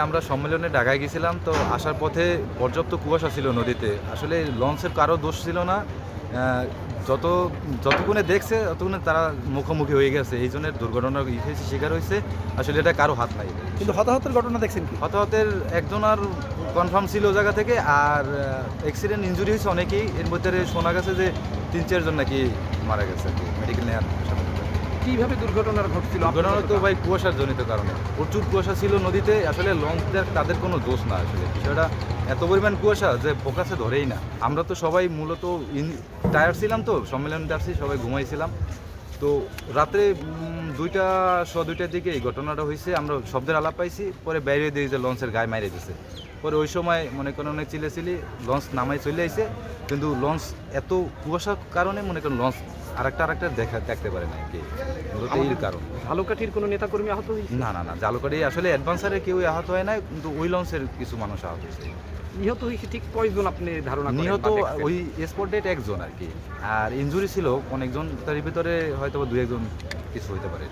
আমরা সম্মেলনে ঢাকায় গেছিলাম, তো আসার পথে পর্যাপ্ত কুয়াশা ছিল নদীতে। আসলে লঞ্চের কারো দোষ ছিল না। যত যতক্ষণে দেখছে ততক্ষণে তারা মুখোমুখি হয়ে গেছে, এই জন্য দুর্ঘটনার শিকার হয়েছে। আসলে এটা কারো হাত নাই। কিন্তু হতাহতের ঘটনা দেখছেন কি? হতাহতের একজন আর কনফার্ম ছিল জায়গা থেকে, আর অ্যাক্সিডেন্ট ইনজুরি হয়েছে অনেকেই। এর মধ্যে শোনা গেছে যে 3-4 জন নাকি মারা গেছে আর কি, মেডিকেল নেওয়ার সাথে। কিভাবে দুর্ঘটনার ঘটছিল? দুর্ঘটনা তো ভাই কুয়াশার জনিত কারণে, প্রচুর কুয়াশা ছিল নদীতে। আসলে লঞ্চদের তাদের কোনো দোষ না, আসলে বিষয়টা এত পরিমাণ কুয়াশা যে ফোকাসে ধরেই না। আমরা তো সবাই মূলত টায়ার ছিলাম, তো সম্মেলনে আসছি, সবাই ঘুমাইছিলাম। তো রাত্রে 2টার দিকে এই ঘটনাটা হয়েছে। আমরা শব্দের আলাপ পাইছি, পরে বাইরে দিয়ে যে লঞ্চের গায়ে মাইরে দিয়েছে। পরে ওই সময় মনে করেন অনেক চিলেছিলি, লঞ্চ নামাই চলে আইছে, কিন্তু লঞ্চ এত কুয়াশার কারণে মনে করেন লঞ্চ আরেকটা দেখতে পারে না আর কি, মূলত এই কারণ। ঝালকাঠির কোনো নেতাকর্মী আহত হয়েছে? না, জালুকাঠি আসলে অ্যাডভান্সারে কেউ আহত হয় না, কিন্তু ওই লঞ্চের কিছু মানুষ আহত হয়েছে। নিহত হয়েছে ঠিক কয়জন আপনি ধারণা করেন? নিহত ওই স্পট ডেট একজন আর কি, আর ইনজুরি ছিল অনেকজন, তার ভিতরে হয়তো 2-1 জন কিছু হইতে পারে।